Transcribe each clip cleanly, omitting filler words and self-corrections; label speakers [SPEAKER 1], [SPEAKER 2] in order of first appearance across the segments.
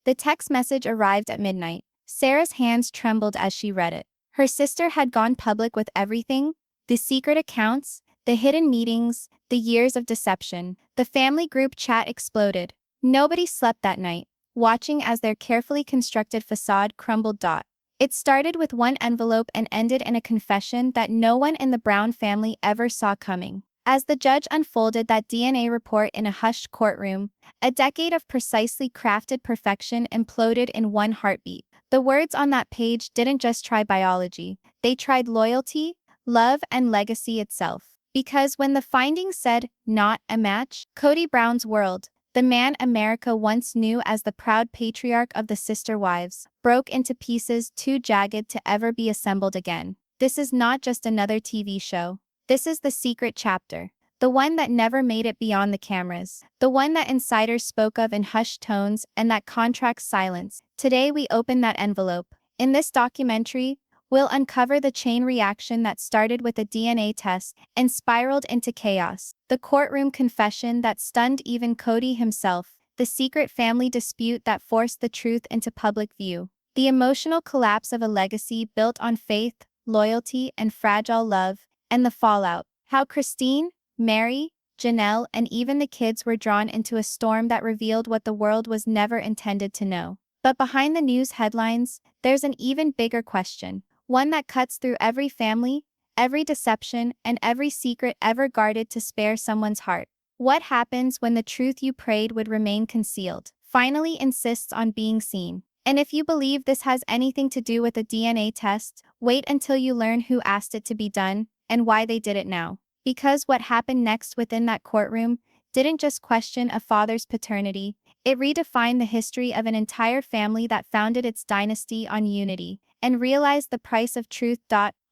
[SPEAKER 1] The text message arrived at midnight. Sarah's hands trembled as she read it. Her sister had gone public with everything: the secret accounts, the hidden meetings, the years of deception. The family group chat exploded. Nobody slept that night, watching as their carefully constructed facade crumbled. It started with one envelope and ended in a confession that no one in the Brown family ever saw coming. As the judge unfolded that DNA report in a hushed courtroom, a decade of precisely crafted perfection imploded in one heartbeat. The words on that page didn't just try biology, they tried loyalty, love, and legacy itself. Because when the findings said, "not a match," Kody Brown's world, the man America once knew as the proud patriarch of the sister wives, broke into pieces too jagged to ever be assembled again. This is not just another TV show. This is the secret chapter. The one that never made it beyond the cameras. The one that insiders spoke of in hushed tones and that contracts silence. Today we open that envelope. In this documentary, we'll uncover the chain reaction that started with a DNA test and spiraled into chaos. The courtroom confession that stunned even Kody himself. The secret family dispute that forced the truth into public view. The emotional collapse of a legacy built on faith, loyalty, and fragile love. And the fallout. How Christine, Mary, Janelle, and even the kids were drawn into a storm that revealed what the world was never intended to know. But behind the news headlines, there's an even bigger question. One that cuts through every family, every deception, and every secret ever guarded to spare someone's heart. What happens when the truth you prayed would remain concealed finally insists on being seen? And if you believe this has anything to do with a DNA test, wait until you learn who asked it to be done and why they did it now. Because what happened next within that courtroom didn't just question a father's paternity, it redefined the history of an entire family that founded its dynasty on unity and realized the price of truth.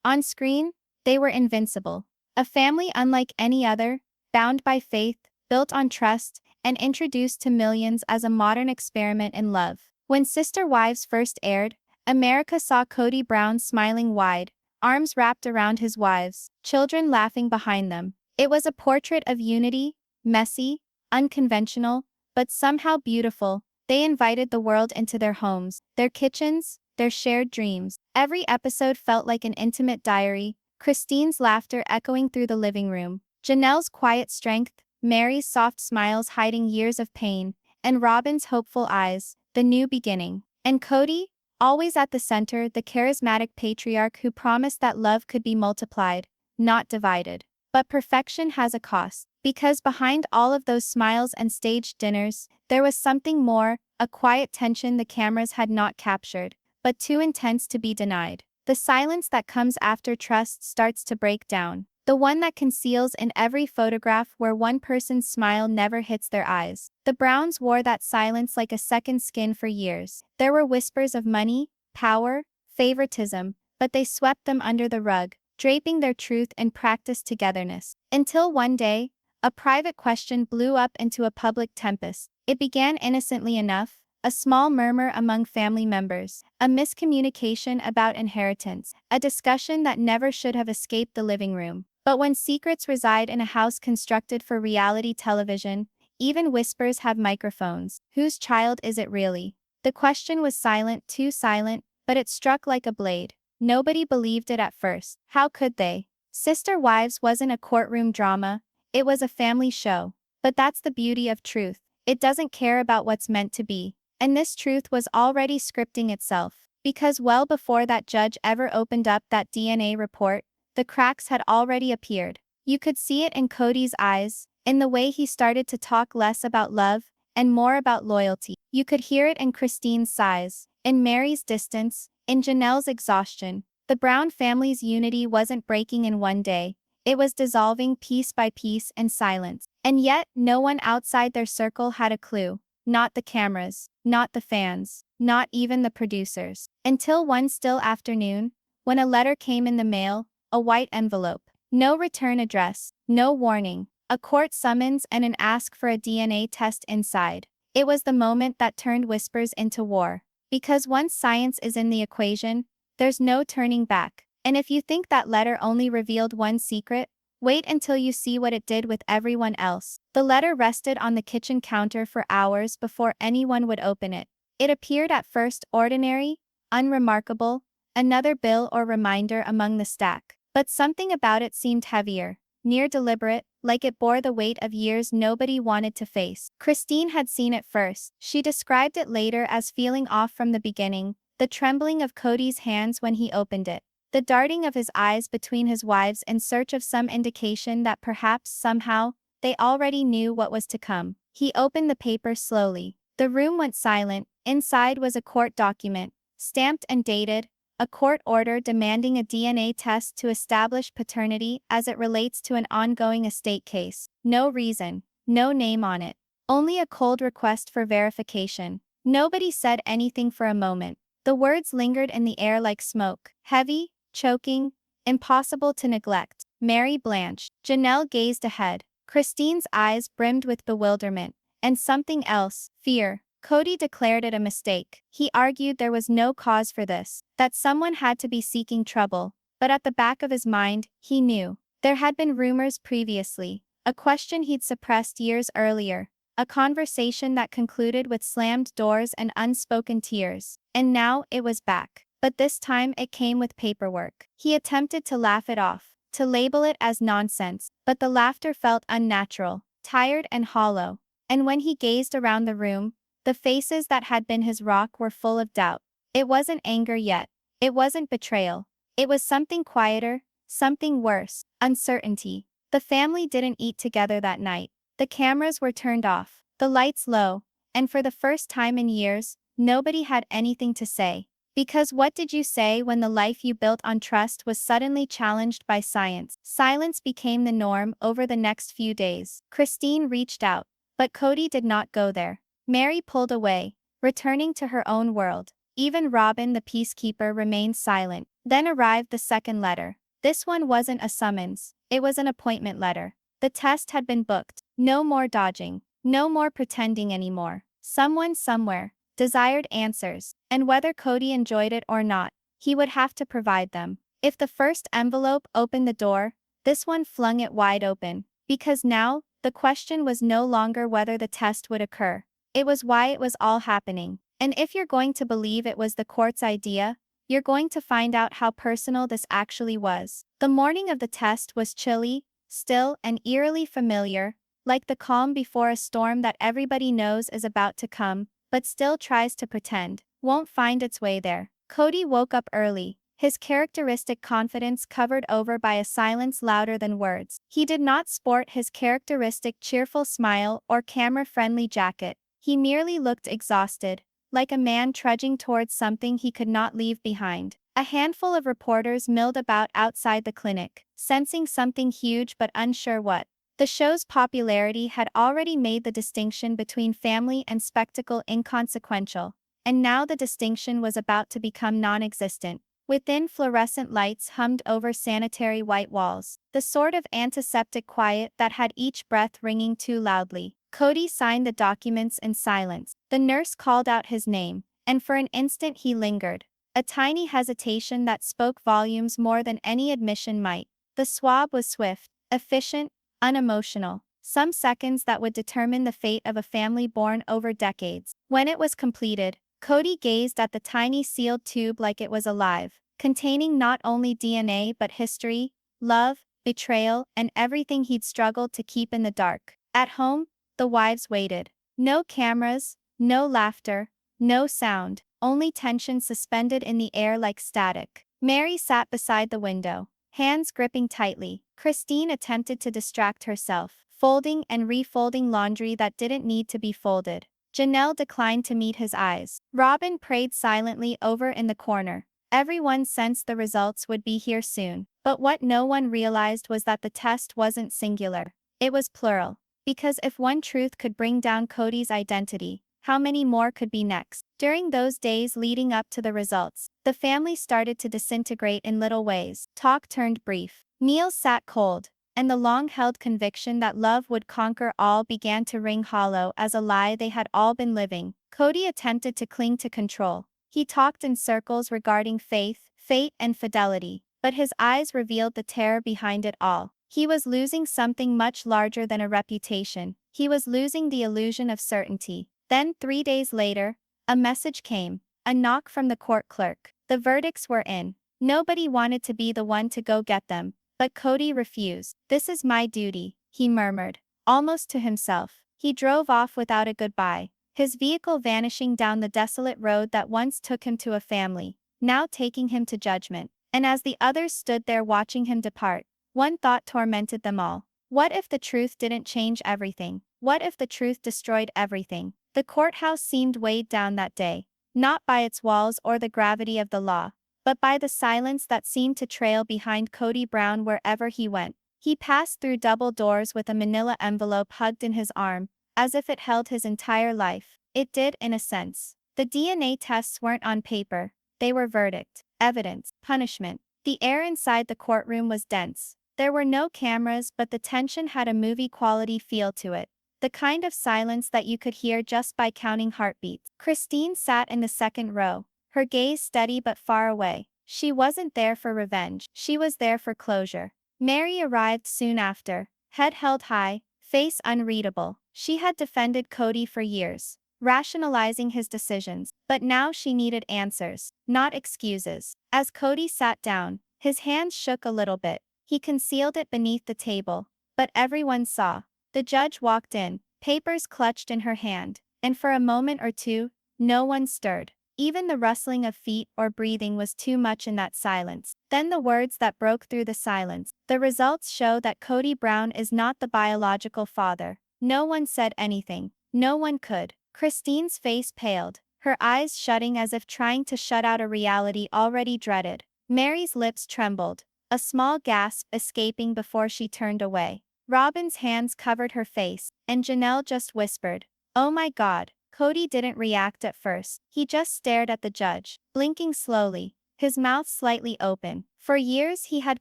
[SPEAKER 1] On screen, they were invincible. A family unlike any other, bound by faith, built on trust, and introduced to millions as a modern experiment in love. When Sister Wives first aired, America saw Kody Brown smiling wide, arms wrapped around his wives, children laughing behind them. It was a portrait of unity, messy, unconventional, but somehow beautiful. They invited the world into their homes, their kitchens, their shared dreams. Every episode felt like an intimate diary, Christine's laughter echoing through the living room, Janelle's quiet strength, Mary's soft smiles hiding years of pain, and Robin's hopeful eyes, the new beginning. And Kody, always at the center, the charismatic patriarch who promised that love could be multiplied, not divided. But perfection has a cost, because behind all of those smiles and staged dinners, there was something more, a quiet tension the cameras had not captured, but too intense to be denied. The silence that comes after trust starts to break down. The one that conceals in every photograph where one person's smile never hits their eyes. The Browns wore that silence like a second skin for years. There were whispers of money, power, favoritism, but they swept them under the rug, draping their truth in practiced togetherness. Until one day, a private question blew up into a public tempest. It began innocently enough, a small murmur among family members, a miscommunication about inheritance, a discussion that never should have escaped the living room. But when secrets reside in a house constructed for reality television, even whispers have microphones. Whose child is it really? The question was silent, too silent, but it struck like a blade. Nobody believed it at first. How could they? Sister Wives wasn't a courtroom drama, it was a family show. But that's the beauty of truth. It doesn't care about what's meant to be. And this truth was already scripting itself. Because well before that judge ever opened up that DNA report, the cracks had already appeared. You could see it in Kody's eyes, in the way he started to talk less about love and more about loyalty. You could hear it in Christine's sighs, in Mary's distance, in Janelle's exhaustion. The Brown family's unity wasn't breaking in one day. It was dissolving piece by piece in silence. And yet, no one outside their circle had a clue. Not the cameras, not the fans, not even the producers. Until one still afternoon, when a letter came in the mail, a white envelope. No return address, no warning, a court summons and an ask for a DNA test inside. It was the moment that turned whispers into war. Because once science is in the equation, there's no turning back. And if you think that letter only revealed one secret, wait until you see what it did with everyone else. The letter rested on the kitchen counter for hours before anyone would open it. It appeared at first ordinary, unremarkable, another bill or reminder among the stack. But something about it seemed heavier, near deliberate, like it bore the weight of years nobody wanted to face. Christine had seen it first. She described it later as feeling off from the beginning, the trembling of Kody's hands when he opened it, the darting of his eyes between his wives in search of some indication that perhaps, somehow, they already knew what was to come. He opened the paper slowly. The room went silent. Inside was a court document, stamped and dated, a court order demanding a DNA test to establish paternity as it relates to an ongoing estate case. No reason, no name on it. Only a cold request for verification. Nobody said anything for a moment. The words lingered in the air like smoke, heavy, choking, impossible to neglect. Mary blanched. Janelle gazed ahead. Christine's eyes brimmed with bewilderment. And something else, fear. Kody declared it a mistake. He argued there was no cause for this, that someone had to be seeking trouble. But at the back of his mind, he knew. There had been rumors previously, a question he'd suppressed years earlier, a conversation that concluded with slammed doors and unspoken tears. And now it was back. But this time it came with paperwork. He attempted to laugh it off, to label it as nonsense, but the laughter felt unnatural, tired and hollow. And when he gazed around the room, the faces that had been his rock were full of doubt. It wasn't anger yet. It wasn't betrayal. It was something quieter, something worse, uncertainty. The family didn't eat together that night. The cameras were turned off, the lights low, and for the first time in years, nobody had anything to say. Because what did you say when the life you built on trust was suddenly challenged by science? Silence became the norm over the next few days. Christine reached out, but Kody did not go there. Mary pulled away, returning to her own world. Even Robin the peacekeeper remained silent. Then arrived the second letter. This one wasn't a summons, it was an appointment letter. The test had been booked. No more dodging. No more pretending anymore. Someone somewhere desired answers, and whether Kody enjoyed it or not, he would have to provide them. If the first envelope opened the door, this one flung it wide open. Because now, the question was no longer whether the test would occur. It was why it was all happening. And if you're going to believe it was the court's idea, you're going to find out how personal this actually was. The morning of the test was chilly, still, and eerily familiar, like the calm before a storm that everybody knows is about to come, but still tries to pretend won't find its way there. Kody woke up early, his characteristic confidence covered over by a silence louder than words. He did not sport his characteristic cheerful smile or camera-friendly jacket. He merely looked exhausted, like a man trudging towards something he could not leave behind. A handful of reporters milled about outside the clinic, sensing something huge but unsure what. The show's popularity had already made the distinction between family and spectacle inconsequential, and now the distinction was about to become non-existent. Within, fluorescent lights hummed over sanitary white walls, the sort of antiseptic quiet that had each breath ringing too loudly. Kody signed the documents in silence. The nurse called out his name, and for an instant he lingered, a tiny hesitation that spoke volumes more than any admission might. The swab was swift, efficient, unemotional, some seconds that would determine the fate of a family born over decades. When it was completed, Kody gazed at the tiny sealed tube like it was alive, containing not only DNA but history, love, betrayal, and everything he'd struggled to keep in the dark. At home, the wives waited. No cameras, no laughter, no sound, only tension suspended in the air like static. Mary sat beside the window, hands gripping tightly. Christine attempted to distract herself, folding and refolding laundry that didn't need to be folded. Janelle declined to meet his eyes. Robin prayed silently over in the corner. Everyone sensed the results would be here soon. But what no one realized was that the test wasn't singular. It was plural. Because if one truth could bring down Kody's identity, how many more could be next? During those days leading up to the results, the family started to disintegrate in little ways. Talk turned brief. Meals sat cold, and the long-held conviction that love would conquer all began to ring hollow as a lie they had all been living. Kody attempted to cling to control. He talked in circles regarding faith, fate, and fidelity, but his eyes revealed the terror behind it all. He was losing something much larger than a reputation. He was losing the illusion of certainty. Then, 3 days later, A message came. A knock from the court clerk. The verdicts were in. Nobody wanted to be the one to go get them, but Kody refused. "This is my duty," he murmured, almost to himself. He drove off without a goodbye, his vehicle vanishing down the desolate road that once took him to a family, now taking him to judgment. And as the others stood there watching him depart, one thought tormented them all. What if the truth didn't change everything? What if the truth destroyed everything? The courthouse seemed weighed down that day, not by its walls or the gravity of the law, but by the silence that seemed to trail behind Kody Brown wherever he went. He passed through double doors with a manila envelope hugged in his arm, as if it held his entire life. It did in a sense. The DNA tests weren't on paper, they were verdict, evidence, punishment. The air inside the courtroom was dense. There were no cameras, but the tension had a movie-quality feel to it. The kind of silence that you could hear just by counting heartbeats. Christine sat in the second row, her gaze steady but far away. She wasn't there for revenge, she was there for closure. Mary arrived soon after, head held high, face unreadable. She had defended Kody for years, rationalizing his decisions, but now she needed answers, not excuses. As Kody sat down, his hands shook a little bit. He concealed it beneath the table, but everyone saw. The judge walked in, papers clutched in her hand, and for a moment or two, no one stirred. Even the rustling of feet or breathing was too much in that silence. Then the words that broke through the silence. "The results show that Kody Brown is not the biological father." No one said anything. No one could. Christine's face paled, her eyes shutting as if trying to shut out a reality already dreaded. Mary's lips trembled, a small gasp escaping before she turned away. Robin's hands covered her face, and Janelle just whispered, "Oh my God." Kody didn't react at first. He just stared at the judge, blinking slowly, his mouth slightly open. For years he had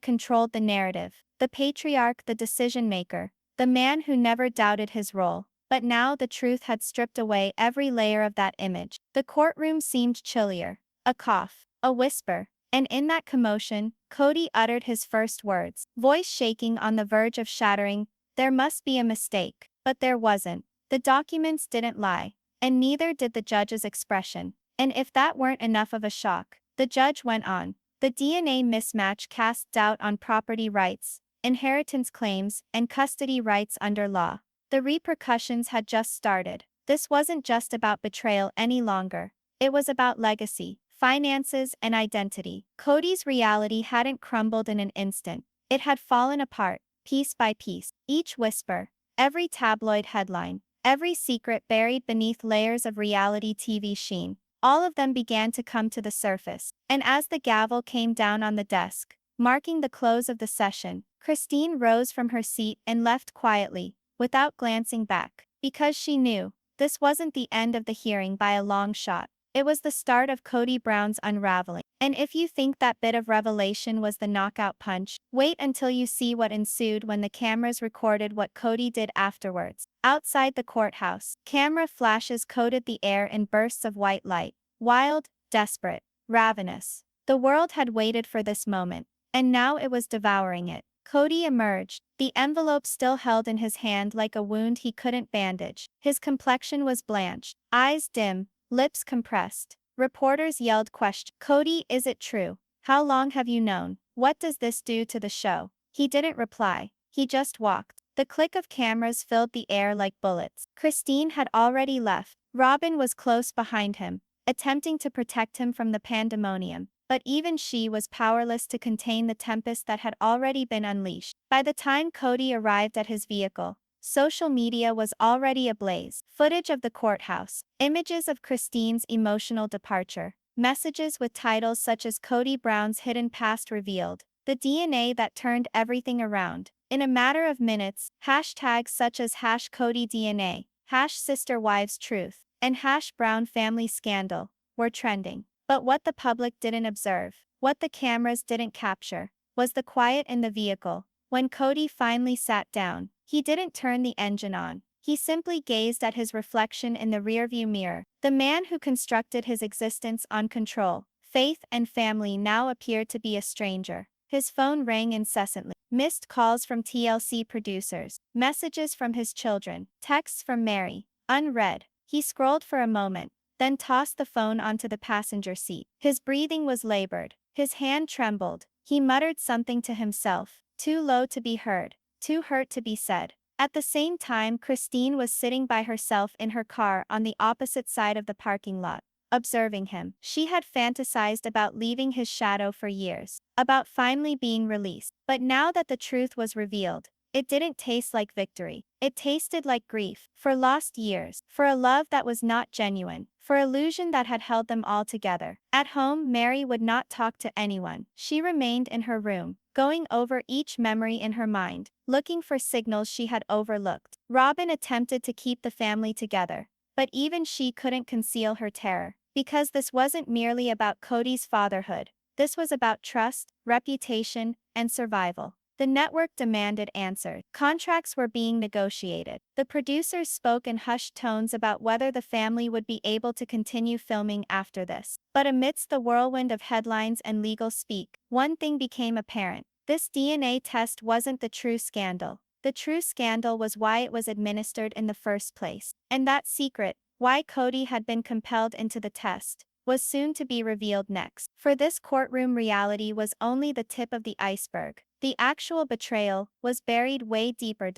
[SPEAKER 1] controlled the narrative, the patriarch, the decision-maker, the man who never doubted his role. But now the truth had stripped away every layer of that image. The courtroom seemed chillier. A cough, a whisper, and in that commotion, Kody uttered his first words, voice shaking on the verge of shattering. "There must be a mistake." But there wasn't. The documents didn't lie, and neither did the judge's expression. And if that weren't enough of a shock, the judge went on. "The DNA mismatch cast doubt on property rights, inheritance claims, and custody rights under law." The repercussions had just started. This wasn't just about betrayal any longer. It was about legacy, finances, and identity. Kody's reality hadn't crumbled in an instant. It had fallen apart, piece by piece. Each whisper, every tabloid headline, every secret buried beneath layers of reality TV sheen, all of them began to come to the surface. And as the gavel came down on the desk, marking the close of the session, Christine rose from her seat and left quietly, without glancing back, because she knew this wasn't the end of the hearing by a long shot. It was the start of Kody Brown's unraveling. And if you think that bit of revelation was the knockout punch, wait until you see what ensued when the cameras recorded what Kody did afterwards. Outside the courthouse, camera flashes coated the air in bursts of white light. Wild, desperate, ravenous. The world had waited for this moment, and now it was devouring it. Kody emerged, the envelope still held in his hand like a wound he couldn't bandage. His complexion was blanched, eyes dim, lips compressed. Reporters yelled questions. "Kody, is it true? How long have you known? What does this do to the show?" He didn't reply. He just walked. The click of cameras filled the air like bullets. Christine had already left. Robin was close behind him, attempting to protect him from the pandemonium. But even she was powerless to contain the tempest that had already been unleashed. By the time Kody arrived at his vehicle, social media was already ablaze. Footage of the courthouse, images of Christine's emotional departure, messages with titles such as "Kody Brown's hidden past revealed," "The DNA that turned everything around." In a matter of minutes, hashtags such as #KodyDNA, #SisterWivesTruth, and #BrownFamilyScandal were trending. But what the public didn't observe, what the cameras didn't capture, was the quiet in the vehicle. When Kody finally sat down, he didn't turn the engine on. He simply gazed at his reflection in the rearview mirror. The man who constructed his existence on control, faith, and family now appeared to be a stranger. His phone rang incessantly. Missed calls from TLC producers, messages from his children, texts from Mary, unread. He scrolled for a moment, then tossed the phone onto the passenger seat. His breathing was labored. His hand trembled. He muttered something to himself, too low to be heard, too hurt to be said. At the same time, Christine was sitting by herself in her car on the opposite side of the parking lot, observing him. She had fantasized about leaving his shadow for years, about finally being released. But now that the truth was revealed, it didn't taste like victory. It tasted like grief, for lost years, for a love that was not genuine, for illusion that had held them all together. At home, Mary would not talk to anyone. She remained in her room, going over each memory in her mind, looking for signals she had overlooked. Robin attempted to keep the family together, but even she couldn't conceal her terror, because this wasn't merely about Kody's fatherhood. This was about trust, reputation, and survival. The network demanded answers. Contracts were being negotiated. The producers spoke in hushed tones about whether the family would be able to continue filming after this. But amidst the whirlwind of headlines and legal speak, one thing became apparent. This DNA test wasn't the true scandal. The true scandal was why it was administered in the first place. And that secret, why Kody had been compelled into the test, was soon to be revealed next. For this courtroom reality was only the tip of the iceberg. The actual betrayal was buried way deeper.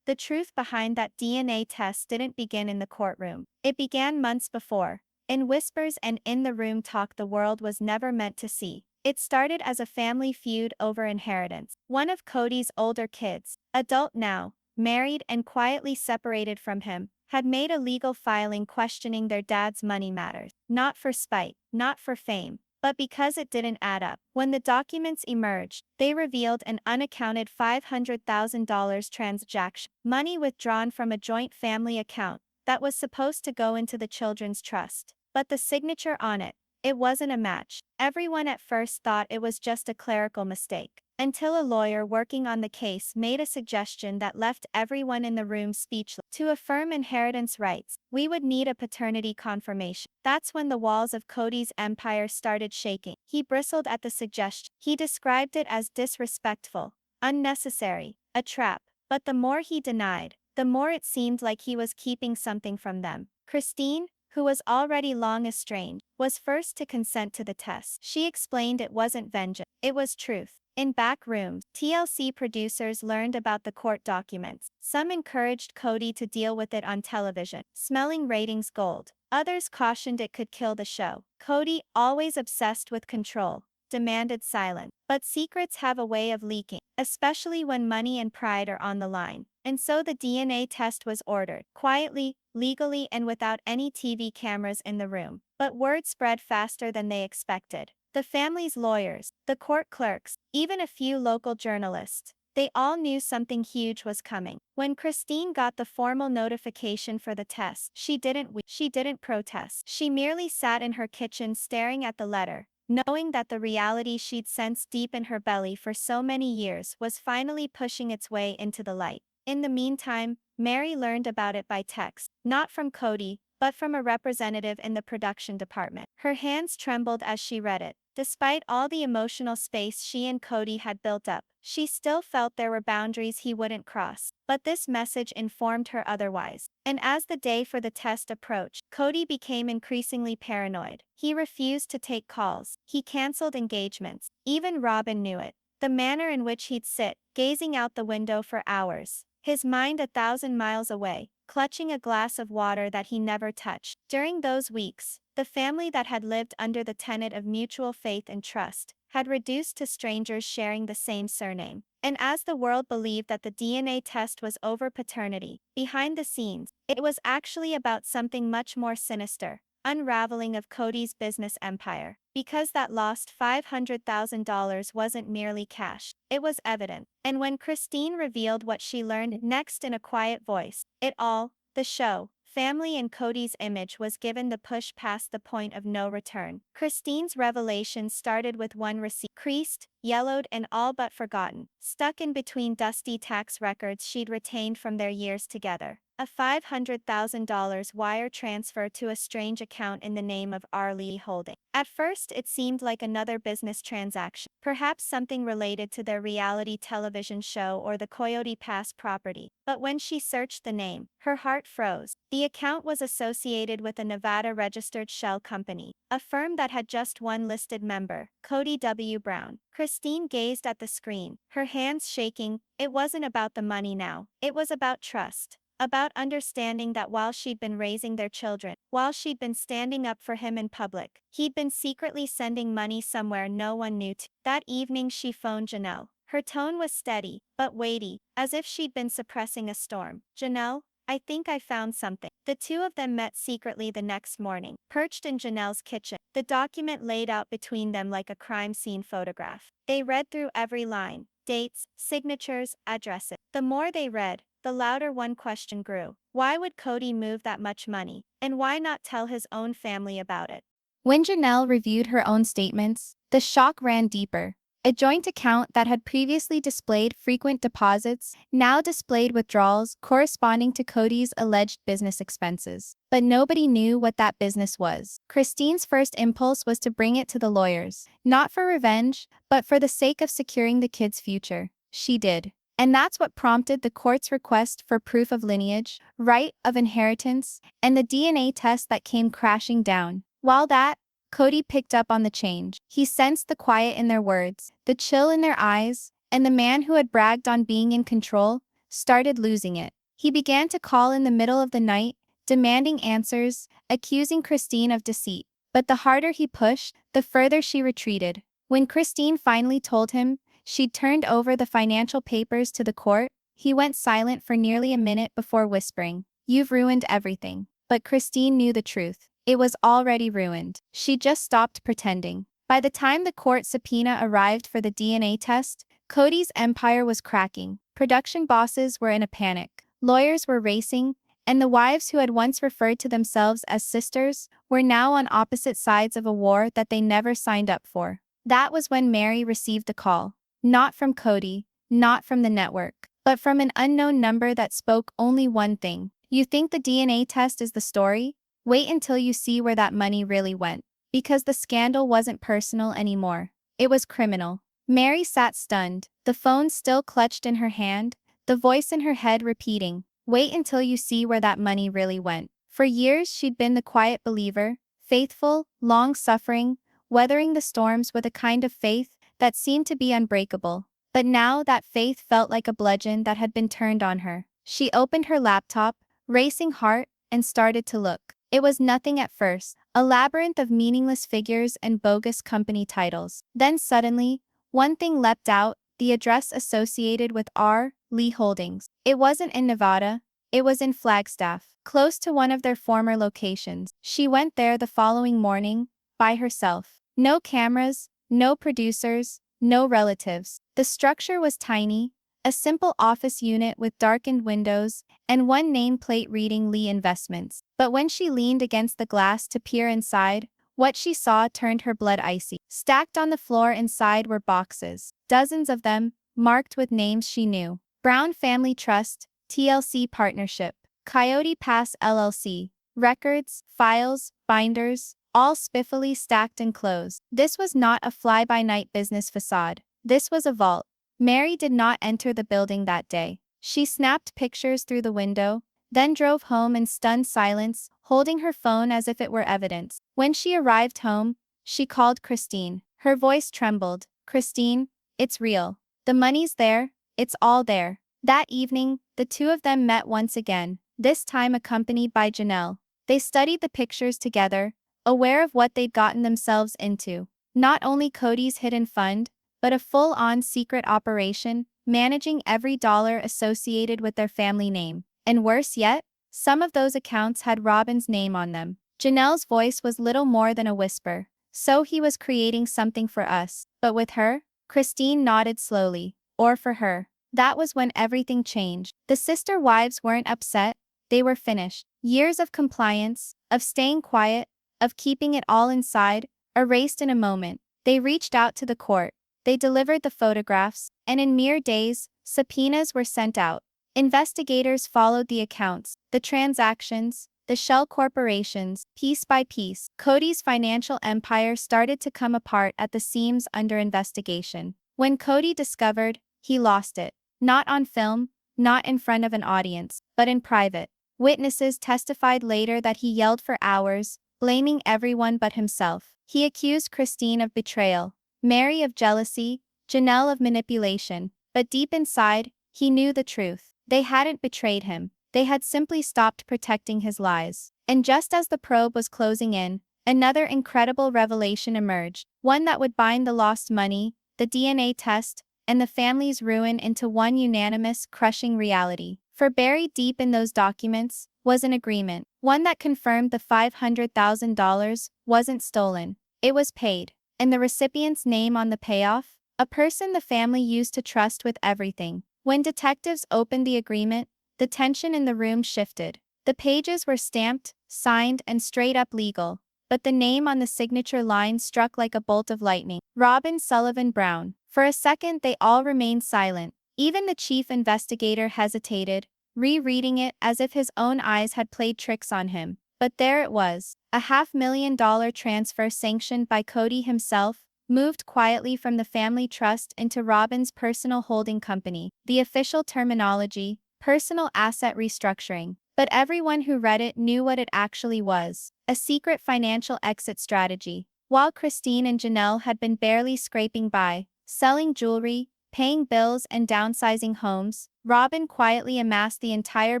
[SPEAKER 1] The truth behind that DNA test didn't begin in the courtroom. It began months before, in whispers and in the room talk the world was never meant to see. It started as a family feud over inheritance. One of Kody's older kids, adult now, married and quietly separated from him, had made a legal filing questioning their dad's money matters. Not for spite, not for fame, but because it didn't add up. When the documents emerged, they revealed an unaccounted $500,000 transaction, money withdrawn from a joint family account that was supposed to go into the children's trust. But the signature on it, it wasn't a match. Everyone at first thought it was just a clerical mistake, until a lawyer working on the case made a suggestion that left everyone in the room speechless. To affirm inheritance rights, we would need a paternity confirmation. That's when the walls of Kody's empire started shaking. He bristled at the suggestion. He described it as disrespectful, unnecessary, a trap. But the more he denied, the more it seemed like he was keeping something from them. Christine, who was already long estranged, was first to consent to the test. She explained it wasn't vengeance, it was truth. In back rooms, TLC producers learned about the court documents. Some encouraged Kody to deal with it on television, smelling ratings gold. Others cautioned it could kill the show. Kody, always obsessed with control, demanded silence. But secrets have a way of leaking, especially when money and pride are on the line. And so the DNA test was ordered, quietly, legally, and without any TV cameras in the room. But word spread faster than they expected. The family's lawyers, the court clerks, even a few local journalists, they all knew something huge was coming. When Christine got the formal notification for the test, she didn't protest. She merely sat in her kitchen staring at the letter, knowing that the reality she'd sensed deep in her belly for so many years was finally pushing its way into the light. In the meantime, Mary learned about it by text, not from Kody, but from a representative in the production department. Her hands trembled as she read it. Despite all the emotional space she and Kody had built up, she still felt there were boundaries he wouldn't cross. But this message informed her otherwise. And as the day for the test approached, Kody became increasingly paranoid. He refused to take calls. He canceled engagements. Even Robin knew it. The manner in which he'd sit, gazing out the window for hours, his mind 1,000 miles away, clutching a glass of water that he never touched. During those weeks, the family that had lived under the tenet of mutual faith and trust had reduced to strangers sharing the same surname. And as the world believed that the DNA test was over paternity, behind the scenes, it was actually about something much more sinister: unraveling of Kody's business empire. Because that lost $500,000 wasn't merely cash, it was evident. And when Christine revealed what she learned next in a quiet voice, it all, the show, family, and Kody's image was given the push past the point of no return. Christine's revelation started with one receipt. Creased, yellowed and all but forgotten, stuck in between dusty tax records she'd retained from their years together. A $500,000 wire transfer to a strange account in the name of Arlie Holding. At first, it seemed like another business transaction, perhaps something related to their reality television show or the Coyote Pass property. But when she searched the name, her heart froze. The account was associated with a Nevada-registered shell company, a firm that had just one listed member, Kody W. Brown. Christine gazed at the screen, her hands shaking. It wasn't about the money now. It was about trust. About understanding that while she'd been raising their children, while she'd been standing up for him in public, he'd been secretly sending money somewhere no one knew to. That evening she phoned Janelle. Her tone was steady, but weighty, as if she'd been suppressing a storm. "Janelle, I think I found something." The two of them met secretly the next morning, perched in Janelle's kitchen, the document laid out between them like a crime scene photograph. They read through every line, dates, signatures, addresses. The more they read, the louder one question grew. Why would Kody move that much money? And why not tell his own family about it? When Janelle reviewed her own statements, the shock ran deeper. A joint account that had previously displayed frequent deposits now displayed withdrawals corresponding to Kody's alleged business expenses. But nobody knew what that business was. Christine's first impulse was to bring it to the lawyers, not for revenge, but for the sake of securing the kids' future. She did. And that's what prompted the court's request for proof of lineage, right of inheritance, and the DNA test that came crashing down. While that, Kody picked up on the change. He sensed the quiet in their words, the chill in their eyes, and the man who had bragged on being in control started losing it. He began to call in the middle of the night, demanding answers, accusing Christine of deceit. But the harder he pushed, the further she retreated. When Christine finally told him she'd turned over the financial papers to the court, he went silent for nearly a minute before whispering, "You've ruined everything." But Christine knew the truth. It was already ruined. She just stopped pretending. By the time the court subpoena arrived for the DNA test, Kody's empire was cracking. Production bosses were in a panic. Lawyers were racing, and the wives who had once referred to themselves as sisters were now on opposite sides of a war that they never signed up for. That was when Mary received a call. Not from Kody, not from the network, but from an unknown number that spoke only one thing. "You think the DNA test is the story? Wait until you see where that money really went." Because the scandal wasn't personal anymore. It was criminal. Mary sat stunned, the phone still clutched in her hand, the voice in her head repeating, "Wait until you see where that money really went." For years she'd been the quiet believer, faithful, long-suffering, weathering the storms with a kind of faith that seemed to be unbreakable. But now that faith felt like a bludgeon that had been turned on her. She opened her laptop, racing heart, and started to look. It was nothing at first, a labyrinth of meaningless figures and bogus company titles. Then suddenly, one thing leapt out, the address associated with R. Lee Holdings. It wasn't in Nevada, it was in Flagstaff, close to one of their former locations. She went there the following morning, by herself. No cameras, no producers, no relatives. The structure was tiny, a simple office unit with darkened windows and one nameplate reading Lee Investments. But when she leaned against the glass to peer inside, what she saw turned her blood icy. Stacked on the floor inside were boxes, dozens of them, marked with names she knew. Brown Family Trust, TLC Partnership, Coyote Pass LLC. Records, files, binders, all spiffily stacked and closed. This was not a fly-by-night business facade. This was a vault. Mary did not enter the building that day. She snapped pictures through the window, then drove home in stunned silence, holding her phone as if it were evidence. When she arrived home, she called Christine. Her voice trembled. "Christine, it's real. The money's there, it's all there." That evening, the two of them met once again, this time accompanied by Janelle. They studied the pictures together, aware of what they'd gotten themselves into. Not only Kody's hidden fund, but a full-on secret operation, managing every dollar associated with their family name. And worse yet, some of those accounts had Robin's name on them. Janelle's voice was little more than a whisper. "So he was creating something for us." But with her, Christine nodded slowly. "Or for her." That was when everything changed. The sister wives weren't upset, they were finished. Years of compliance, of staying quiet, of keeping it all inside, erased in a moment. They reached out to the court. they delivered the photographs, and in mere days, subpoenas were sent out. Investigators followed the accounts, the transactions, the shell corporations, piece by piece. Kody's financial empire started to come apart at the seams under investigation. When Kody discovered, he lost it. Not on film, not in front of an audience, but in private. Witnesses testified later that he yelled for hours, blaming everyone but himself. He accused Christine of betrayal, Mary of jealousy, Janelle of manipulation, but deep inside, he knew the truth. They hadn't betrayed him. They had simply stopped protecting his lies. And just as the probe was closing in, another incredible revelation emerged, one that would bind the lost money, the DNA test, and the family's ruin into one unanimous, crushing reality. For buried deep in those documents was an agreement, one that confirmed the $500,000 wasn't stolen. It was paid. And the recipient's name on the payoff? A person the family used to trust with everything. When detectives opened the agreement, the tension in the room shifted. The pages were stamped, signed, and straight up legal. But the name on the signature line struck like a bolt of lightning. Robin Sullivan Brown. For a second they all remained silent. Even the chief investigator hesitated, rereading it as if his own eyes had played tricks on him. But there it was. A $500,000 transfer sanctioned by Kody himself, moved quietly from the family trust into Robin's personal holding company. The official terminology, personal asset restructuring. But everyone who read it knew what it actually was. A secret financial exit strategy. While Christine and Janelle had been barely scraping by, selling jewelry, paying bills and downsizing homes, Robin quietly amassed the entire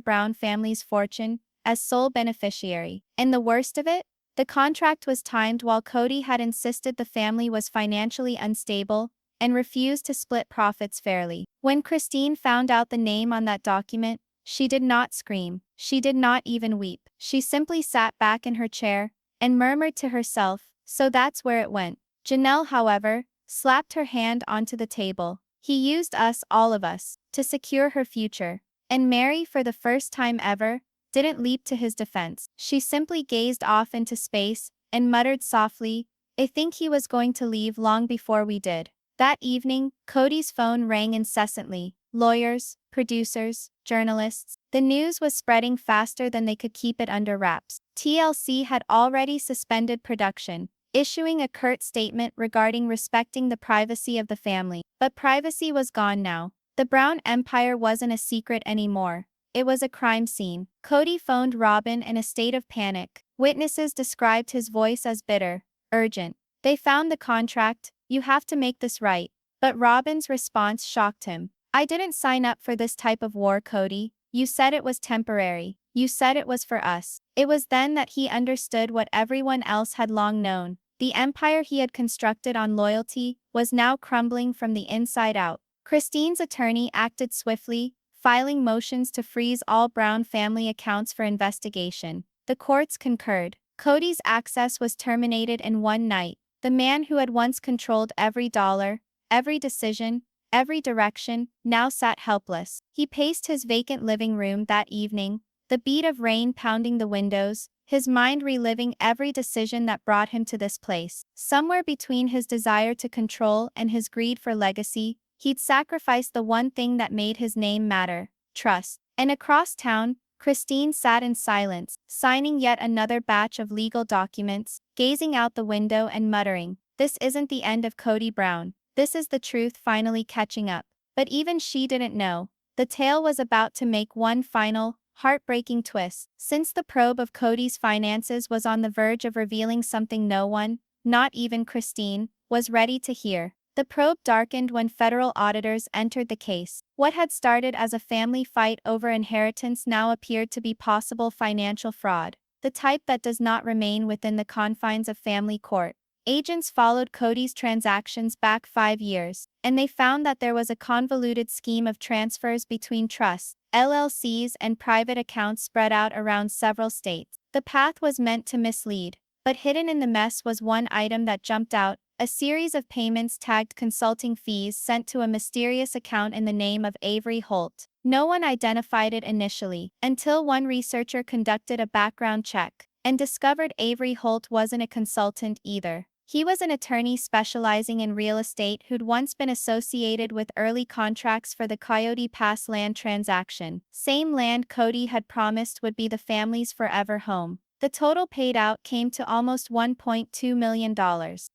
[SPEAKER 1] Brown family's fortune as sole beneficiary. And the worst of it? The contract was timed while Kody had insisted the family was financially unstable and refused to split profits fairly. When Christine found out the name on that document, she did not scream. She did not even weep. She simply sat back in her chair and murmured to herself, "So that's where it went." Janelle, however, slapped her hand onto the table. "He used us, all of us, to secure her future." And Mary, for the first time ever, didn't leap to his defense. She simply gazed off into space and muttered softly, "I think he was going to leave long before we did." That evening, Kody's phone rang incessantly. Lawyers, producers, journalists. The news was spreading faster than they could keep it under wraps. TLC had already suspended production, issuing a curt statement regarding respecting the privacy of the family. But privacy was gone now. The Brown Empire wasn't a secret anymore. It was a crime scene. Kody phoned Robin in a state of panic. Witnesses described his voice as bitter, urgent. "They found the contract, you have to make this right." But Robin's response shocked him. "I didn't sign up for this type of war, Kody. You said it was temporary. You said it was for us." It was then that he understood what everyone else had long known. The empire he had constructed on loyalty was now crumbling from the inside out. Christine's attorney acted swiftly, filing motions to freeze all Brown family accounts for investigation. The courts concurred. Kody's access was terminated in one night. The man who had once controlled every dollar, every decision, every direction, now sat helpless. He paced his vacant living room that evening, the beat of rain pounding the windows, his mind reliving every decision that brought him to this place. Somewhere between his desire to control and his greed for legacy, he'd sacrificed the one thing that made his name matter: trust. And across town, Christine sat in silence, signing yet another batch of legal documents, gazing out the window and muttering, "This isn't the end of Kody Brown. This is the truth finally catching up." But even she didn't know. The tale was about to make one final, heartbreaking twist. Since the probe of Kody's finances was on the verge of revealing something no one, not even Christine, was ready to hear. The probe darkened when federal auditors entered the case. What had started as a family fight over inheritance now appeared to be possible financial fraud, the type that does not remain within the confines of family court. Agents followed Kody's transactions back 5 years, and they found that there was a convoluted scheme of transfers between trusts, LLCs, and private accounts spread out around several states. The path was meant to mislead, but hidden in the mess was one item that jumped out: a series of payments tagged consulting fees sent to a mysterious account in the name of Avery Holt. No one identified it initially, until one researcher conducted a background check and discovered Avery Holt wasn't a consultant either. He was an attorney specializing in real estate who'd once been associated with early contracts for the Coyote Pass land transaction, same land Kody had promised would be the family's forever home. The total paid out came to almost $1.2 million,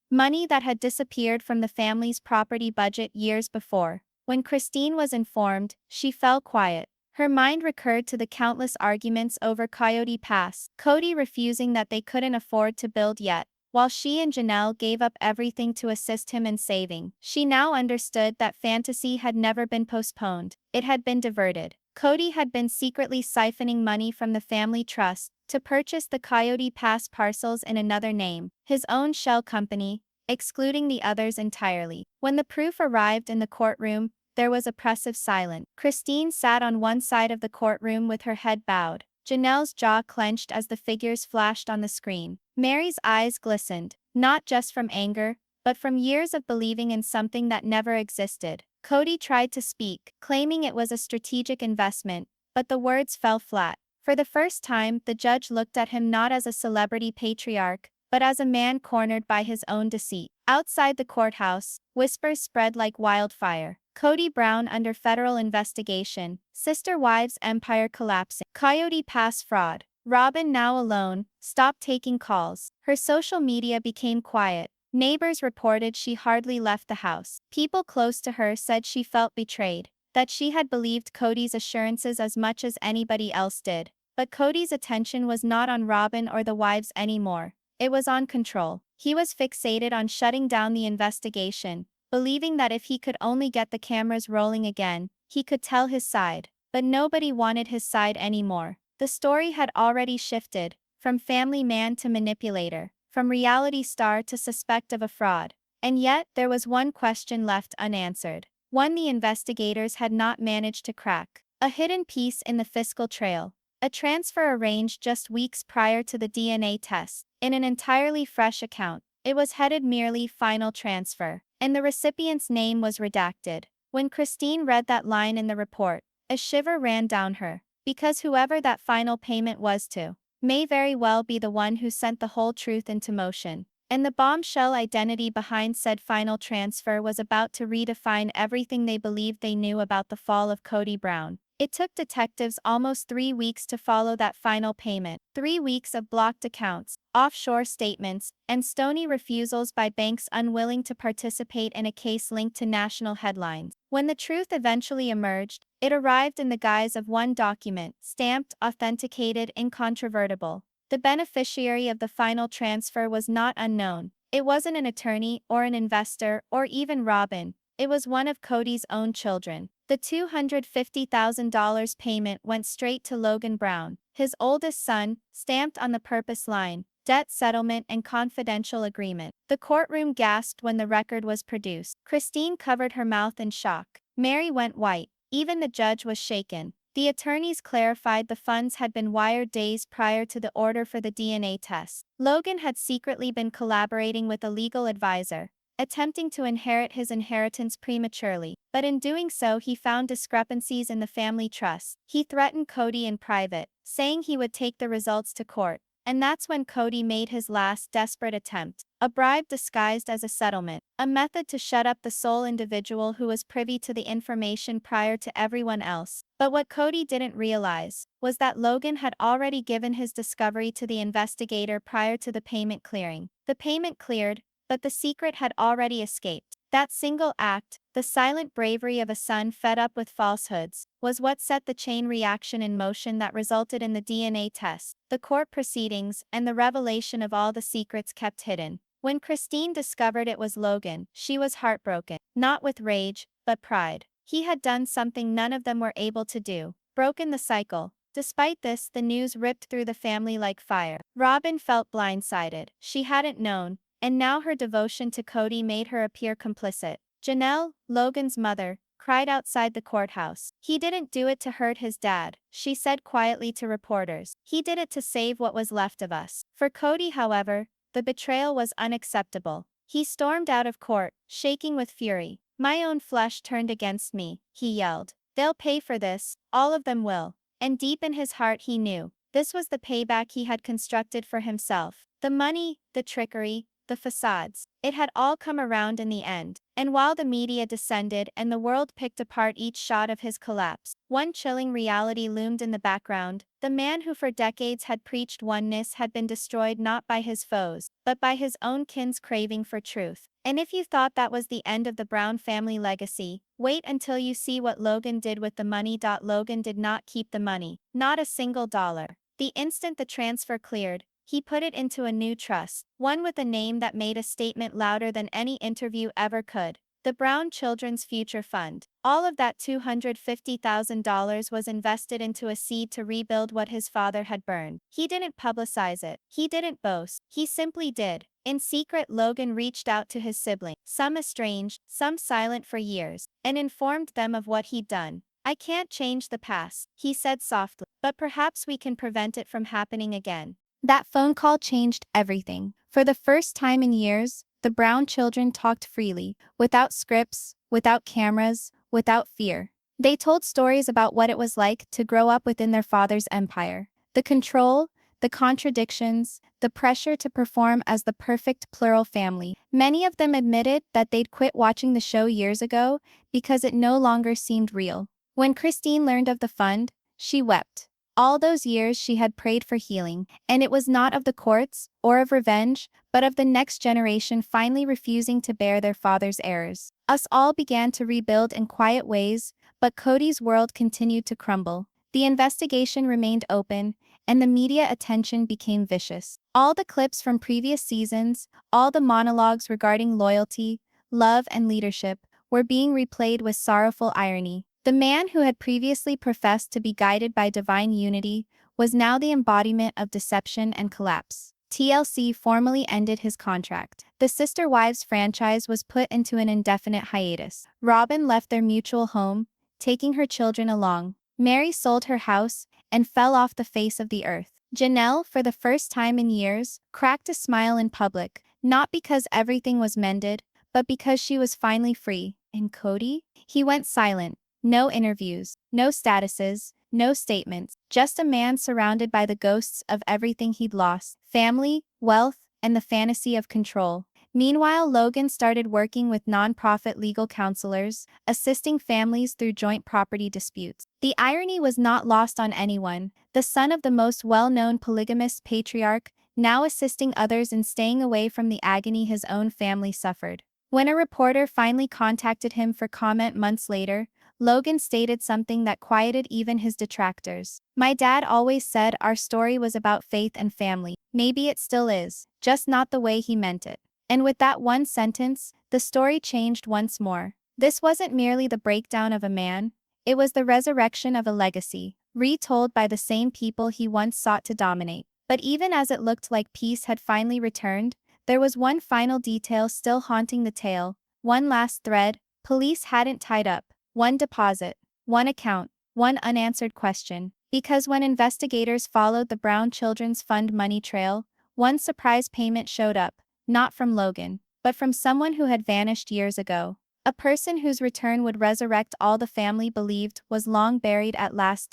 [SPEAKER 1] money that had disappeared from the family's property budget years before. When Christine was informed, she fell quiet. Her mind recurred to the countless arguments over Coyote Pass, Kody refusing that they couldn't afford to build yet, while she and Janelle gave up everything to assist him in saving. She now understood that fantasy had never been postponed, it had been diverted. Kody had been secretly siphoning money from the family trust to purchase the Coyote Pass parcels in another name, his own shell company, excluding the others entirely. When the proof arrived in the courtroom, there was oppressive silence. Christine sat on one side of the courtroom with her head bowed. Janelle's jaw clenched as the figures flashed on the screen. Mary's eyes glistened, not just from anger, but from years of believing in something that never existed. Kody tried to speak, claiming it was a strategic investment, but the words fell flat. For the first time, the judge looked at him not as a celebrity patriarch, but as a man cornered by his own deceit. Outside the courthouse, whispers spread like wildfire. Kody Brown under federal investigation, sister wives empire collapsing, Coyote Pass fraud. Robin, now alone, stopped taking calls. Her social media became quiet. Neighbors reported she hardly left the house. People close to her said she felt betrayed, that she had believed Kody's assurances as much as anybody else did. But Kody's attention was not on Robin or the wives anymore. It was on control. He was fixated on shutting down the investigation, believing that if he could only get the cameras rolling again, he could tell his side. But nobody wanted his side anymore. The story had already shifted, from family man to manipulator, from reality star to suspect of a fraud. And yet, there was one question left unanswered. One the investigators had not managed to crack. A hidden piece in the fiscal trail. A transfer arranged just weeks prior to the DNA test. In an entirely fresh account, it was headed merely final transfer, and the recipient's name was redacted. When Christine read that line in the report, a shiver ran down her, because whoever that final payment was to, may very well be the one who sent the whole truth into motion. And the bombshell identity behind said final transfer was about to redefine everything they believed they knew about the fall of Kody Brown. It took detectives almost 3 weeks to follow that final payment. 3 weeks of blocked accounts, offshore statements, and stony refusals by banks unwilling to participate in a case linked to national headlines. When the truth eventually emerged, it arrived in the guise of one document, stamped, authenticated, incontrovertible. The beneficiary of the final transfer was not unknown. It wasn't an attorney or an investor or even Robin. It was one of Kody's own children. The $250,000 payment went straight to Logan Brown, his oldest son, stamped on the purpose line, debt settlement and confidential agreement. The courtroom gasped when the record was produced. Christine covered her mouth in shock. Mary went white. Even the judge was shaken. The attorneys clarified the funds had been wired days prior to the order for the DNA test. Logan had secretly been collaborating with a legal advisor, attempting to inherit his inheritance prematurely, but in doing so he found discrepancies in the family trust. He threatened Kody in private, saying he would take the results to court, and that's when Kody made his last desperate attempt, a bribe disguised as a settlement, a method to shut up the sole individual who was privy to the information prior to everyone else. But what Kody didn't realize was that Logan had already given his discovery to the investigator prior to the payment clearing. The payment cleared, but the secret had already escaped. That single act, the silent bravery of a son fed up with falsehoods, was what set the chain reaction in motion that resulted in the DNA test, the court proceedings, and the revelation of all the secrets kept hidden. When Christine discovered it was Logan, she was heartbroken, not with rage, but pride. He had done something none of them were able to do, broken the cycle. Despite this, the news ripped through the family like fire. Robin felt blindsided. She hadn't known, and now her devotion to Kody made her appear complicit. Janelle, Logan's mother, cried outside the courthouse. He didn't do it to hurt his dad, she said quietly to reporters. He did it to save what was left of us. For Kody, however, the betrayal was unacceptable. He stormed out of court, shaking with fury. My own flesh turned against me, he yelled. They'll pay for this, all of them will. And deep in his heart he knew, this was the payback he had constructed for himself. The money, the trickery, the facades. It had all come around in the end. And while the media descended and the world picked apart each shot of his collapse, one chilling reality loomed in the background. The man who for decades had preached oneness had been destroyed not by his foes, but by his own kin's craving for truth. And if you thought that was the end of the Brown family legacy, wait until you see what Logan did with the money. Logan did not keep the money, not a single dollar. The instant the transfer cleared, he put it into a new trust, one with a name that made a statement louder than any interview ever could. The Brown Children's Future Fund. All of that $250,000 was invested into a seed to rebuild what his father had burned. He didn't publicize it. He didn't boast. He simply did. In secret, Logan reached out to his siblings, some estranged, some silent for years, and informed them of what he'd done. I can't change the past, he said softly, but perhaps we can prevent it from happening again. That phone call changed everything. For the first time in years, the Brown children talked freely, without scripts, without cameras, without fear. They told stories about what it was like to grow up within their father's empire. The control, the contradictions, the pressure to perform as the perfect plural family. Many of them admitted that they'd quit watching the show years ago because it no longer seemed real. When Christine learned of the fund, she wept. All those years she had prayed for healing, and it was not of the courts, or of revenge, but of the next generation finally refusing to bear their father's errors. Us all began to rebuild in quiet ways, but Kody's world continued to crumble. The investigation remained open, and the media attention became vicious. All the clips from previous seasons, all the monologues regarding loyalty, love, and leadership, were being replayed with sorrowful irony. The man who had previously professed to be guided by divine unity was now the embodiment of deception and collapse. TLC formally ended his contract. The Sister Wives franchise was put into an indefinite hiatus. Robyn left their mutual home, taking her children along. Mary sold her house and fell off the face of the earth. Janelle, for the first time in years, cracked a smile in public, not because everything was mended, but because she was finally free. And Kody? He went silent. No interviews, no statuses, no statements, just a man surrounded by the ghosts of everything he'd lost: family, wealth, and the fantasy of control. Meanwhile, Logan started working with non-profit legal counselors, assisting families through joint property disputes. The irony was not lost on anyone. The son of the most well-known polygamist patriarch, now assisting others in staying away from the agony his own family suffered. When a reporter finally contacted him for comment months later, Logan stated something that quieted even his detractors. "My dad always said our story was about faith and family. Maybe it still is, just not the way he meant it." And with that one sentence, the story changed once more. This wasn't merely the breakdown of a man, it was the resurrection of a legacy, retold by the same people he once sought to dominate. But even as it looked like peace had finally returned, there was one final detail still haunting the tale, one last thread police hadn't tied up. One deposit, one account, one unanswered question. Because when investigators followed the Brown Children's Fund money trail, one surprise payment showed up, not from Logan, but from someone who had vanished years ago. A person whose return would resurrect all the family believed was long buried at last.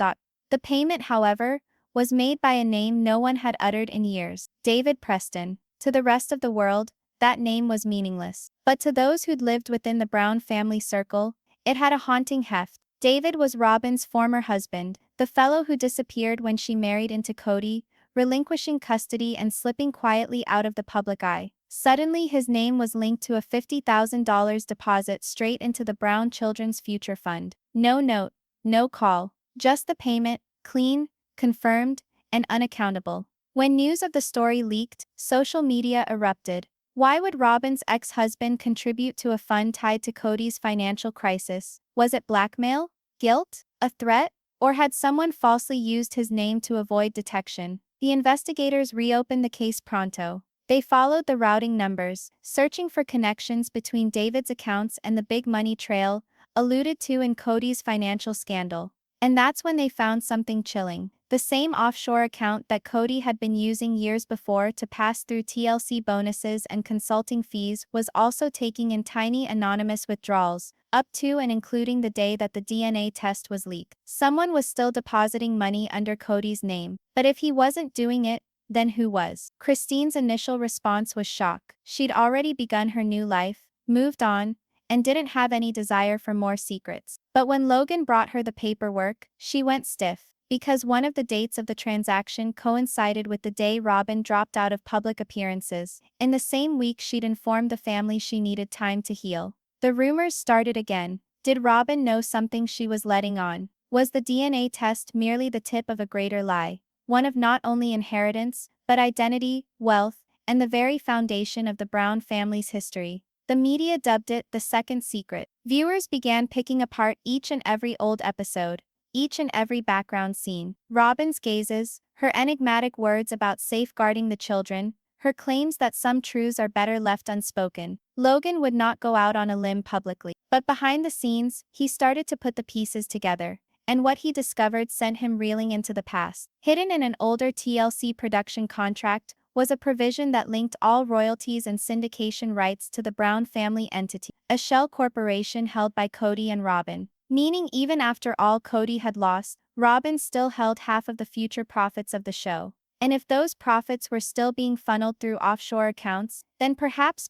[SPEAKER 1] The payment, however, was made by a name no one had uttered in years: David Preston. To the rest of the world, that name was meaningless. But to those who'd lived within the Brown family circle, it had a haunting heft. David was Robyn's former husband, the fellow who disappeared when she married into Kody, relinquishing custody and slipping quietly out of the public eye. Suddenly his name was linked to a $50,000 deposit straight into the Brown Children's Future Fund. No note, no call, just the payment, clean, confirmed, and unaccountable. When news of the story leaked, social media erupted. Why would Robyn's ex-husband contribute to a fund tied to Kody's financial crisis? Was it blackmail? Guilt? A threat? Or had someone falsely used his name to avoid detection? The investigators reopened the case pronto. They followed the routing numbers, searching for connections between David's accounts and the big money trail alluded to in Kody's financial scandal. And that's when they found something chilling. The same offshore account that Kody had been using years before to pass through TLC bonuses and consulting fees was also taking in tiny anonymous withdrawals, up to and including the day that the DNA test was leaked. Someone was still depositing money under Kody's name. But if he wasn't doing it, then who was? Christine's initial response was shock. She'd already begun her new life, moved on, and didn't have any desire for more secrets. But when Logan brought her the paperwork, she went stiff. Because one of the dates of the transaction coincided with the day Robin dropped out of public appearances. In the same week she'd informed the family she needed time to heal. The rumors started again. Did Robin know something she was letting on? Was the DNA test merely the tip of a greater lie? One of not only inheritance, but identity, wealth, and the very foundation of the Brown family's history. The media dubbed it the second secret. Viewers began picking apart each and every old episode, each and every background scene. Robin's gazes, her enigmatic words about safeguarding the children, her claims that some truths are better left unspoken. Logan would not go out on a limb publicly, but behind the scenes, he started to put the pieces together. And what he discovered sent him reeling into the past. Hidden in an older TLC production contract was a provision that linked all royalties and syndication rights to the Brown family entity, a shell corporation held by Kody and Robin. Meaning even after all Kody had lost, Robin still held half of the future profits of the show. And if those profits were still being funneled through offshore accounts, then perhaps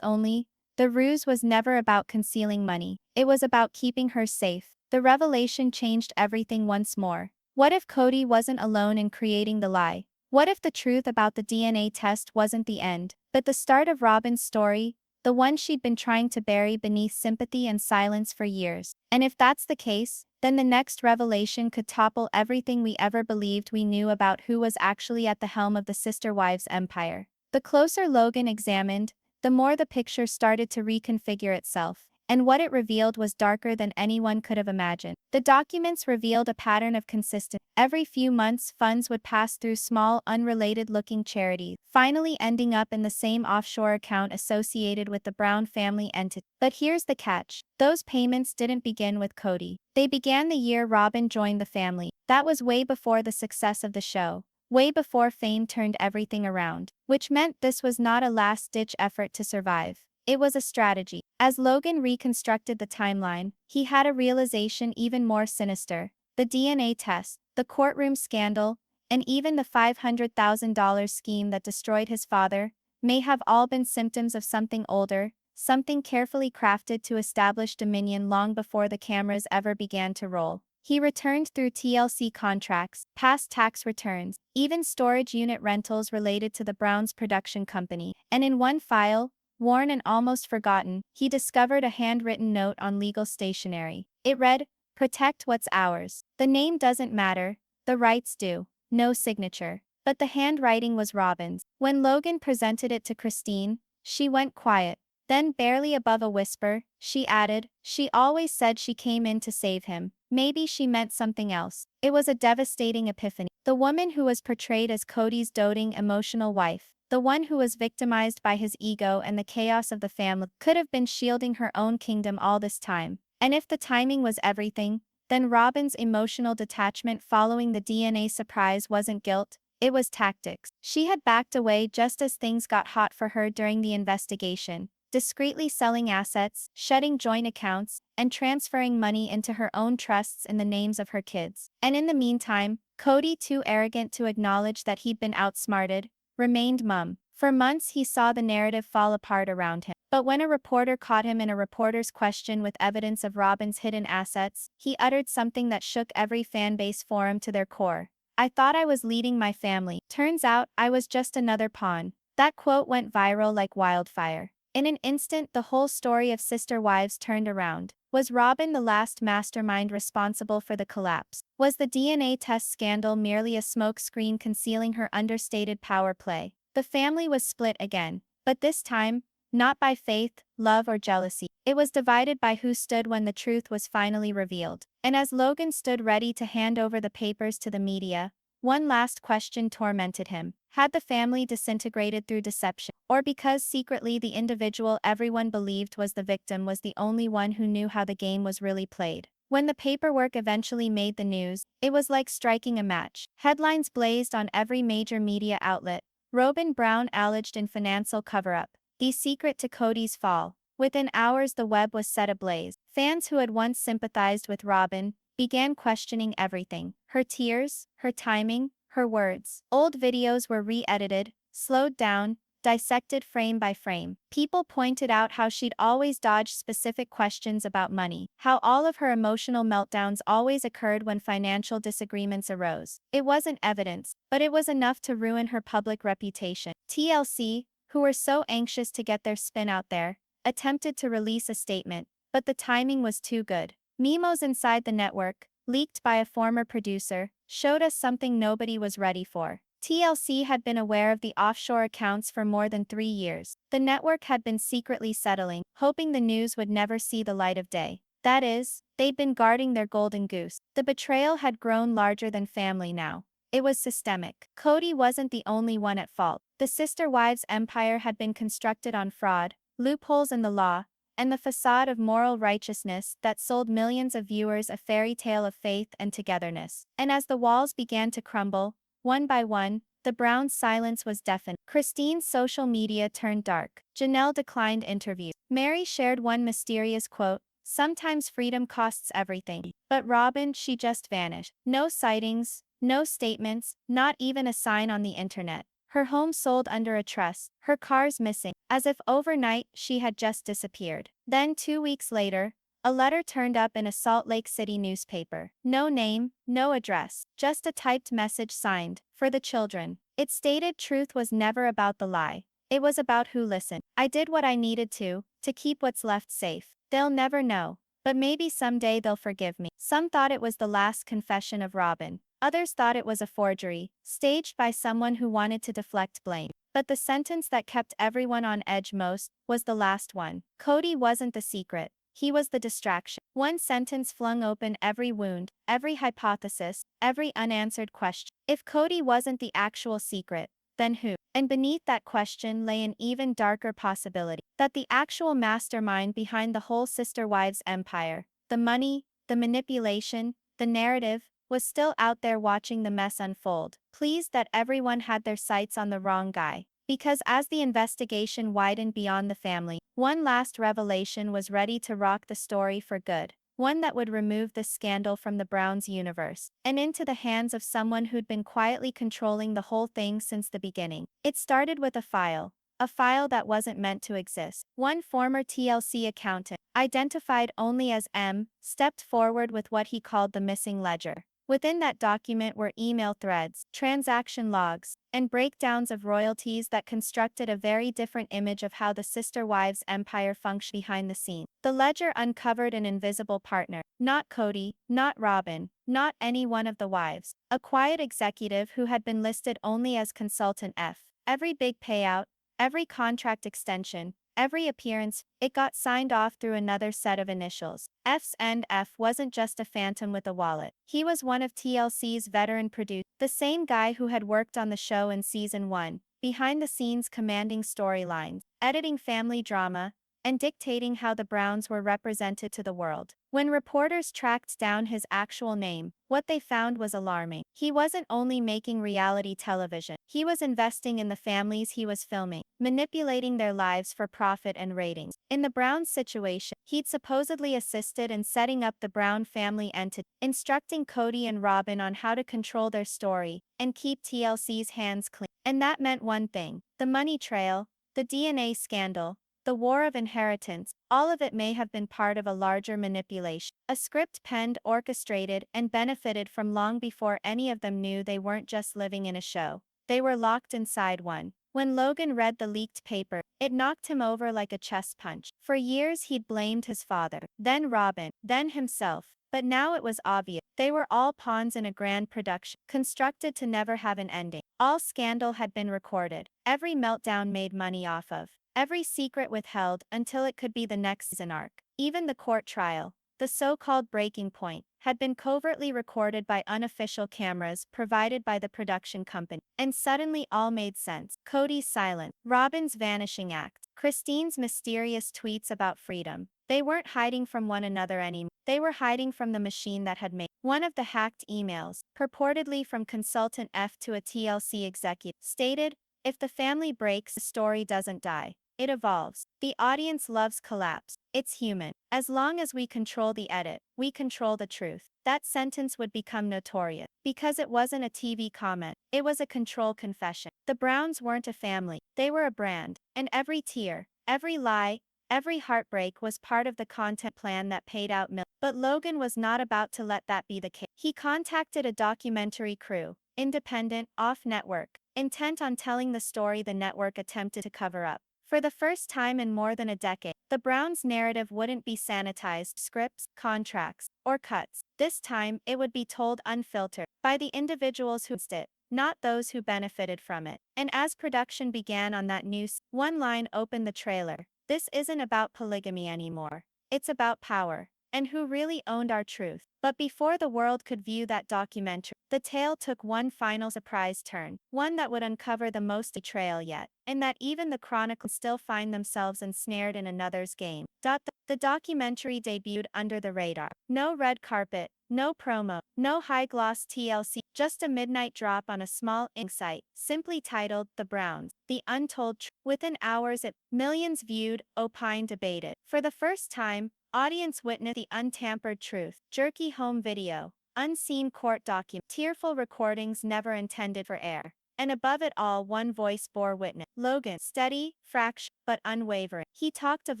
[SPEAKER 1] only, the ruse was never about concealing money. It was about keeping her safe. The revelation changed everything once more. What if Kody wasn't alone in creating the lie? What if the truth about the DNA test wasn't the end, but the start of Robin's story, the one she'd been trying to bury beneath sympathy and silence for years? And if that's the case, then the next revelation could topple everything we ever believed we knew about who was actually at the helm of the sister wives' empire. The closer Logan examined, the more the picture started to reconfigure itself. And what it revealed was darker than anyone could have imagined. The documents revealed a pattern of consistency. Every few months, funds would pass through small, unrelated-looking charities, finally ending up in the same offshore account associated with the Brown family entity. But here's the catch. Those payments didn't begin with Kody. They began the year Robin joined the family. That was way before the success of the show. Way before fame turned everything around. Which meant this was not a last-ditch effort to survive. It was a strategy. As Logan reconstructed the timeline, he had a realization even more sinister. The DNA test, the courtroom scandal, and even the $500,000 scheme that destroyed his father may have all been symptoms of something older, something carefully crafted to establish dominion long before the cameras ever began to roll. He returned through TLC contracts, past tax returns, even storage unit rentals related to the Browns' production company, and in one file, worn and almost forgotten, he discovered a handwritten note on legal stationery. It read, "Protect what's ours. The name doesn't matter, the rights do." No signature. But the handwriting was Robin's. When Logan presented it to Christine, she went quiet. Then, barely above a whisper, she added, "She always said she came in to save him. Maybe she meant something else." It was a devastating epiphany. The woman who was portrayed as Kody's doting, emotional wife, the one who was victimized by his ego and the chaos of the family, could have been shielding her own kingdom all this time. And if the timing was everything, then Robin's emotional detachment following the DNA surprise wasn't guilt, it was tactics. She had backed away just as things got hot for her during the investigation, discreetly selling assets, shutting joint accounts, and transferring money into her own trusts in the names of her kids. And in the meantime, Kody, too arrogant to acknowledge that he'd been outsmarted, remained mum. For months he saw the narrative fall apart around him. But when a reporter caught him in a reporter's question with evidence of Robin's hidden assets, he uttered something that shook every fanbase forum to their core. "I thought I was leading my family. Turns out, I was just another pawn." That quote went viral like wildfire. In an instant, the whole story of Sister Wives turned around. Was Robin the last mastermind responsible for the collapse? Was the DNA test scandal merely a smokescreen concealing her understated power play? The family was split again, but this time, not by faith, love, or jealousy. It was divided by who stood when the truth was finally revealed. And as Logan stood ready to hand over the papers to the media, one last question tormented him. Had the family disintegrated through deception, or because secretly the individual everyone believed was the victim was the only one who knew how the game was really played? When the paperwork eventually made the news, it was like striking a match. Headlines blazed on every major media outlet. Robin Brown alleged in financial cover-up. The secret to Kody's fall. Within hours the web was set ablaze. Fans who had once sympathized with Robin began questioning everything. Her tears, her timing, her words. Old videos were re-edited, slowed down, dissected frame by frame. People pointed out how she'd always dodged specific questions about money, how all of her emotional meltdowns always occurred when financial disagreements arose. It wasn't evidence, but it was enough to ruin her public reputation. TLC, who were so anxious to get their spin out there, attempted to release a statement, but the timing was too good. Memos inside the network, leaked by a former producer, showed us something nobody was ready for. TLC had been aware of the offshore accounts for more than 3 years. The network had been secretly settling, hoping the news would never see the light of day. That is, they'd been guarding their golden goose. The betrayal had grown larger than family now. It was systemic. Kody wasn't the only one at fault. The sister wives' empire had been constructed on fraud, loopholes in the law, and the facade of moral righteousness that sold millions of viewers a fairy tale of faith and togetherness. And as the walls began to crumble, one by one, the Browns' silence was deafened. Christine's social media turned dark. Janelle declined interviews. Mary shared one mysterious quote, "Sometimes freedom costs everything." But Robin, she just vanished. No sightings, no statements, not even a sign on the internet. Her home sold under a trust, her cars missing, as if overnight she had just disappeared. Then 2 weeks later, a letter turned up in a Salt Lake City newspaper. No name, no address, just a typed message signed, "For the children." It stated truth was never about the lie. It was about who listened. "I did what I needed to keep what's left safe. They'll never know, but maybe someday they'll forgive me." Some thought it was the last confession of Robin. Others thought it was a forgery, staged by someone who wanted to deflect blame. But the sentence that kept everyone on edge most was the last one. Kody wasn't the secret. He was the distraction. One sentence flung open every wound, every hypothesis, every unanswered question. If Kody wasn't the actual secret, then who? And beneath that question lay an even darker possibility. That the actual mastermind behind the whole sister wives' empire, the money, the manipulation, the narrative, was still out there watching the mess unfold, pleased that everyone had their sights on the wrong guy. Because as the investigation widened beyond the family, one last revelation was ready to rock the story for good. One that would remove the scandal from the Browns' universe, and into the hands of someone who'd been quietly controlling the whole thing since the beginning. It started with a file that wasn't meant to exist. One former TLC accountant, identified only as M, stepped forward with what he called the missing ledger. Within that document were email threads, transaction logs, and breakdowns of royalties that constructed a very different image of how the sister wives' empire functioned behind the scenes. The ledger uncovered an invisible partner, not Kody, not Robin, not any one of the wives, a quiet executive who had been listed only as Consultant F. Every big payout, every contract extension, every appearance, it got signed off through another set of initials. F's and F wasn't just a phantom with a wallet. He was one of TLC's veteran producers, the same guy who had worked on the show in season 1, behind the scenes commanding storylines, editing family drama, and dictating how the Browns were represented to the world. When reporters tracked down his actual name, what they found was alarming. He wasn't only making reality television, he was investing in the families he was filming, manipulating their lives for profit and ratings. In the Browns situation, he'd supposedly assisted in setting up the Brown family entity, instructing Kody and Robin on how to control their story and keep TLC's hands clean. And that meant one thing: the money trail, the DNA scandal, the war of inheritance, all of it may have been part of a larger manipulation. A script penned, orchestrated, and benefited from long before any of them knew they weren't just living in a show. They were locked inside one. When Logan read the leaked paper, it knocked him over like a chest punch. For years he'd blamed his father, then Robin, then himself. But now it was obvious. They were all pawns in a grand production, constructed to never have an ending. All scandal had been recorded, every meltdown made money off of, every secret withheld until it could be the next season arc. Even the court trial, the so-called breaking point, had been covertly recorded by unofficial cameras provided by the production company. And suddenly all made sense. Kody's silence, Robin's vanishing act, Christine's mysterious tweets about freedom. They weren't hiding from one another anymore. They were hiding from the machine that had made one of the hacked emails, purportedly from Consultant F to a TLC executive, stated, "If the family breaks, the story doesn't die. it evolves. The audience loves collapse. It's human. As long as we control the edit, we control the truth. That sentence would become notorious. Because it wasn't a TV comment, it was a control confession. The Browns weren't a family, they were a brand. And every tear, every lie, every heartbreak was part of the content plan that paid out millions. But Logan was not about to let that be the case. He contacted a documentary crew, independent, off-network, intent on telling the story the network attempted to cover up. For the first time in more than a decade, the Browns' narrative wouldn't be sanitized scripts, contracts, or cuts. This time, it would be told unfiltered by the individuals who it, not those who benefited from it. And as production began on that news, one line opened the trailer. This isn't about polygamy anymore. It's about power and who really owned our truth. But before the world could view that documentary, the tale took one final surprise turn, one that would uncover the most betrayal yet, and that even the chronicles still find themselves ensnared in another's game. The documentary debuted under the radar. No red carpet, no promo, no high-gloss TLC, just a midnight drop on a small ink site, simply titled The Browns, The Untold Truth. Within hours millions viewed, opined, debated. For the first time, audience witnessed the untampered truth, jerky home video, unseen court document, tearful recordings never intended for air. And above it all, one voice bore witness. Logan, steady, fractious, but unwavering. He talked of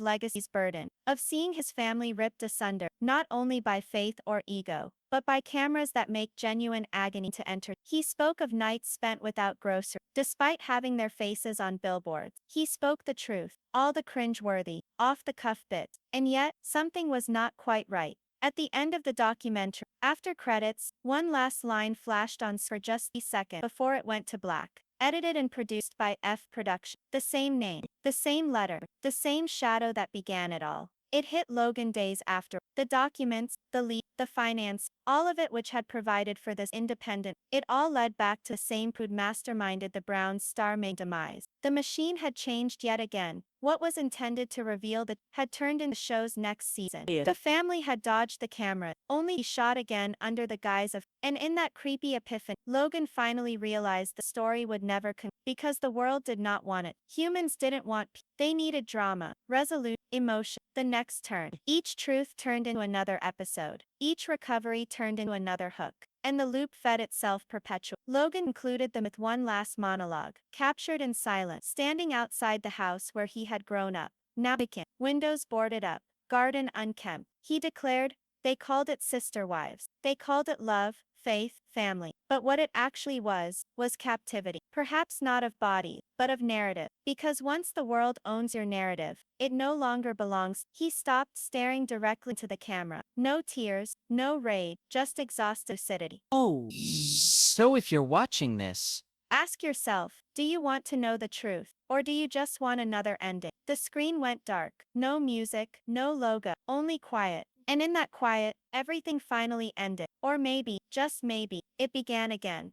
[SPEAKER 1] legacy's burden, of seeing his family ripped asunder, not only by faith or ego, but by cameras that make genuine agony to enter. He spoke of nights spent without groceries, despite having their faces on billboards. He spoke the truth, all the cringe-worthy, off-the-cuff bits. And yet, something was not quite right. At the end of the documentary, after credits, one last line flashed on for just a second before it went to black. Edited and produced by F Production. The same name, the same letter, the same shadow that began it all. It hit Logan days after. The documents, the leak, the finance, all of it which had provided for this independent, it all led back to the same who'd masterminded the Browns' star-made demise. The machine had changed yet again. What was intended to reveal the had turned into the show's next season. The family had dodged the camera, only to be shot again under the guise of, and in that creepy epiphany, Logan finally realized the story would never conclude because the world did not want it. Humans didn't want peace. They needed drama, resolution, emotion, the next turn. Each truth turned into another episode. Each recovery turned into another hook. And the loop fed itself perpetually. Logan concluded them with one last monologue, captured in silence, standing outside the house where he had grown up. Now vacant, windows boarded up, garden unkempt. He declared, they called it sister wives. They called it love, faith, family. But what it actually was captivity. Perhaps not of body, but of narrative. Because once the world owns your narrative, it no longer belongs. He stopped staring directly into the camera. No tears, no rage, just exhausted lucidity.
[SPEAKER 2] Oh, so if you're watching this,
[SPEAKER 1] Ask yourself, do you want to know the truth, or do you just want another ending? The screen went dark. No music, no logo, only quiet. And in that quiet, everything finally ended. Or maybe, just maybe, it began again.